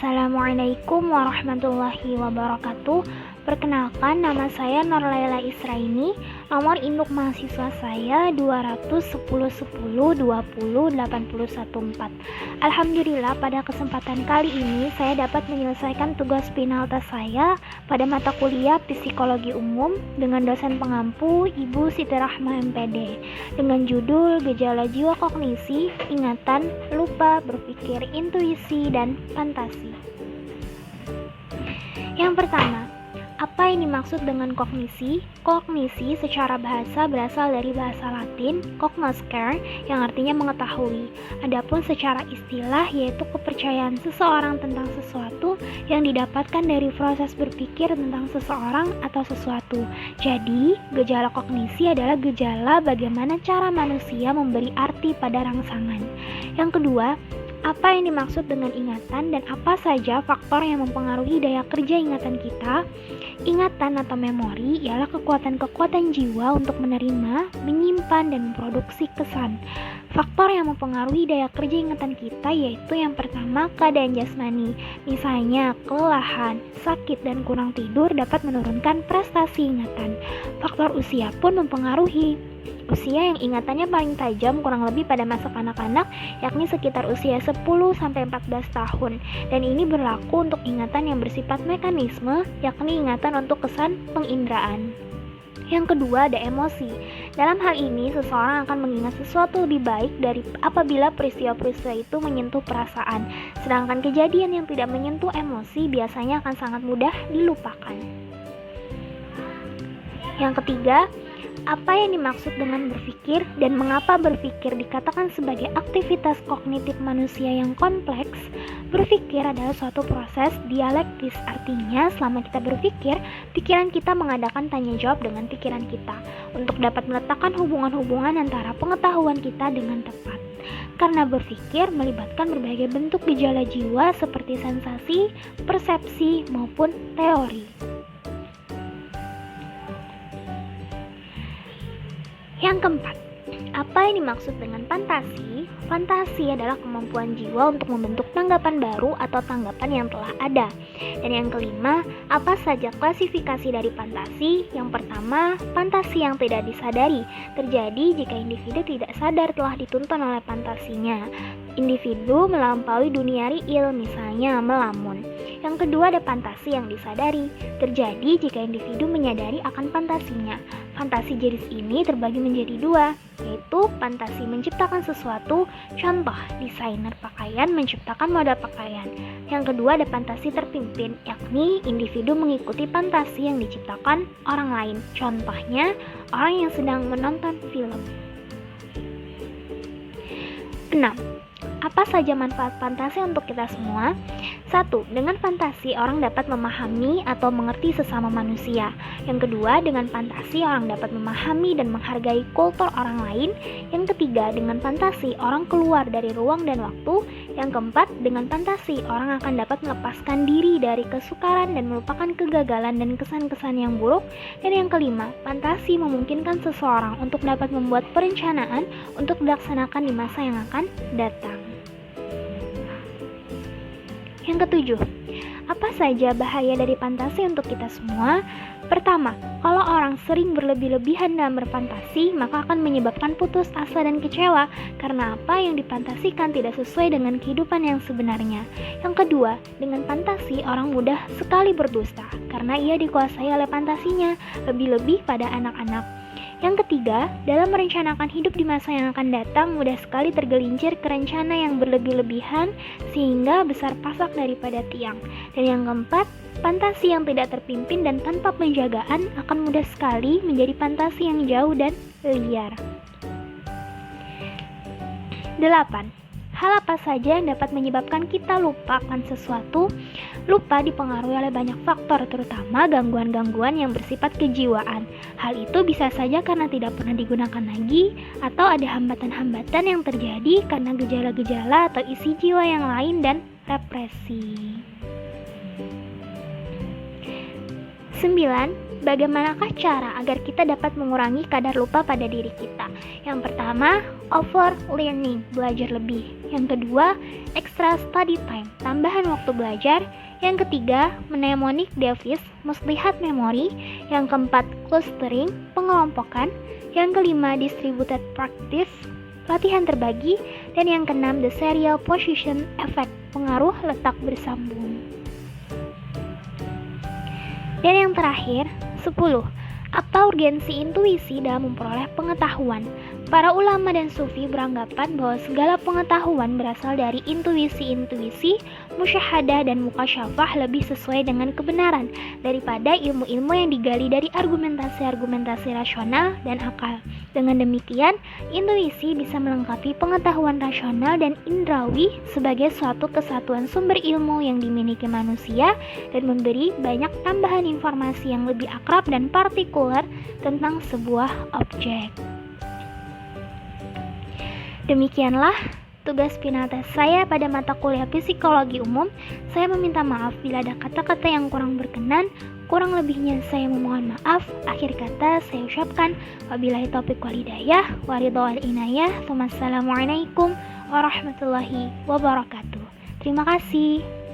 Assalamualaikum warahmatullahi wabarakatuh. Perkenalkan, nama saya Nurlaila Israini. Nomor induk mahasiswa saya 21010208114. Alhamdulillah, pada kesempatan kali ini saya dapat menyelesaikan tugas finalta saya pada mata kuliah Psikologi Umum dengan dosen pengampu Ibu Siti Rahma MPD dengan judul Gejala Jiwa Kognisi, Ingatan, Lupa, Berpikir, Intuisi, dan Fantasi. Yang pertama, apa yang dimaksud dengan kognisi? Kognisi secara bahasa berasal dari bahasa Latin cognoscere yang artinya mengetahui. Adapun secara istilah yaitu kepercayaan seseorang tentang sesuatu yang didapatkan dari proses berpikir tentang seseorang atau sesuatu. Jadi, gejala kognisi adalah gejala bagaimana cara manusia memberi arti pada rangsangan. Yang kedua, apa yang dimaksud dengan ingatan dan apa saja faktor yang mempengaruhi daya kerja ingatan kita? Ingatan atau memori ialah kekuatan-kekuatan jiwa untuk menerima, menyimpan, dan memproduksi kesan. Faktor yang mempengaruhi daya kerja ingatan kita yaitu yang pertama, keadaan jasmani. Misalnya, kelelahan, sakit, dan kurang tidur dapat menurunkan prestasi ingatan. Faktor usia pun mempengaruhi. Usia yang ingatannya paling tajam kurang lebih pada masa kanak-kanak, yakni sekitar usia 10-14 tahun. Dan ini berlaku untuk ingatan yang bersifat mekanisme, yakni ingatan untuk kesan penginderaan. Yang kedua, ada emosi. Dalam hal ini, seseorang akan mengingat sesuatu lebih baik dari apabila peristiwa-peristiwa itu menyentuh perasaan. Sedangkan kejadian yang tidak menyentuh emosi biasanya akan sangat mudah dilupakan. Yang ketiga, apa yang dimaksud dengan berpikir dan mengapa berpikir dikatakan sebagai aktivitas kognitif manusia yang kompleks? Berpikir adalah suatu proses dialektis, artinya selama kita berpikir, pikiran kita mengadakan tanya jawab dengan pikiran kita untuk dapat meletakkan hubungan-hubungan antara pengetahuan kita dengan tepat. Karena berpikir melibatkan berbagai bentuk gejala jiwa seperti sensasi, persepsi, maupun teori. Yang keempat, apa yang dimaksud dengan fantasi? Fantasi adalah kemampuan jiwa untuk membentuk tanggapan baru atau tanggapan yang telah ada. Dan yang kelima, apa saja klasifikasi dari fantasi? Yang pertama, fantasi yang tidak disadari terjadi jika individu tidak sadar telah dituntun oleh fantasinya. Individu melampaui dunia real, misalnya melamun. Yang kedua, ada fantasi yang disadari terjadi jika individu menyadari akan fantasinya. Fantasi jenis ini terbagi menjadi dua, yaitu fantasi menciptakan sesuatu, contoh desainer pakaian menciptakan model pakaian. Yang kedua, ada fantasi terpimpin, yakni individu mengikuti fantasi yang diciptakan orang lain, contohnya orang yang sedang menonton film. 6. Apa saja manfaat fantasi untuk kita semua? 1. Dengan fantasi orang dapat memahami atau mengerti sesama manusia. Yang kedua, dengan fantasi orang dapat memahami dan menghargai kultur orang lain. Yang ketiga, dengan fantasi orang keluar dari ruang dan waktu. Yang keempat, dengan fantasi orang akan dapat melepaskan diri dari kesukaran dan melupakan kegagalan dan kesan-kesan yang buruk. Dan yang kelima, fantasi memungkinkan seseorang untuk dapat membuat perencanaan untuk dilaksanakan di masa yang akan datang. Yang ketujuh, apa saja bahaya dari fantasi untuk kita semua? Pertama, kalau orang sering berlebih-lebihan dalam berfantasi, maka akan menyebabkan putus asa dan kecewa karena apa yang difantasikan tidak sesuai dengan kehidupan yang sebenarnya. Yang kedua, dengan fantasi orang mudah sekali berdusta karena ia dikuasai oleh fantasinya, lebih-lebih pada anak-anak. Yang ketiga, dalam merencanakan hidup di masa yang akan datang mudah sekali tergelincir ke rencana yang berlebih-lebihan sehingga besar pasak daripada tiang. Dan yang keempat, fantasi yang tidak terpimpin dan tanpa penjagaan akan mudah sekali menjadi fantasi yang jauh dan liar. 8. Hal apa saja yang dapat menyebabkan kita lupa akan sesuatu? Lupa dipengaruhi oleh banyak faktor, terutama gangguan-gangguan yang bersifat kejiwaan. Hal itu bisa saja karena tidak pernah digunakan lagi, atau ada hambatan-hambatan yang terjadi karena gejala-gejala atau isi jiwa yang lain dan represi. 9. Bagaimanakah cara agar kita dapat mengurangi kadar lupa pada diri kita? Yang pertama, over learning, belajar lebih. Yang kedua, extra study time, tambahan waktu belajar. Yang ketiga, mnemonic device, muslihat memori. Yang keempat, clustering, pengelompokan. Yang kelima, distributed practice, latihan terbagi. Dan yang keenam, the serial position effect, pengaruh letak bersambung. Dan yang terakhir, 10. Apa urgensi intuisi dalam memperoleh pengetahuan? Para ulama dan sufi beranggapan bahwa segala pengetahuan berasal dari intuisi-intuisi, musyahadah dan mukasyafah lebih sesuai dengan kebenaran daripada ilmu-ilmu yang digali dari argumentasi-argumentasi rasional dan akal. Dengan demikian, intuisi bisa melengkapi pengetahuan rasional dan indrawi sebagai suatu kesatuan sumber ilmu yang dimiliki manusia dan memberi banyak tambahan informasi yang lebih akrab dan partikular tentang sebuah objek. Demikianlah tugas final-tes saya pada mata kuliah psikologi umum. Saya meminta maaf bila ada kata-kata yang kurang berkenan. Kurang lebihnya saya memohon maaf. Akhir kata saya ucapkan wabillahi taufiq wal hidayah wa ridha wal inayah. Wassalamualaikum warahmatullahi wabarakatuh. Terima kasih.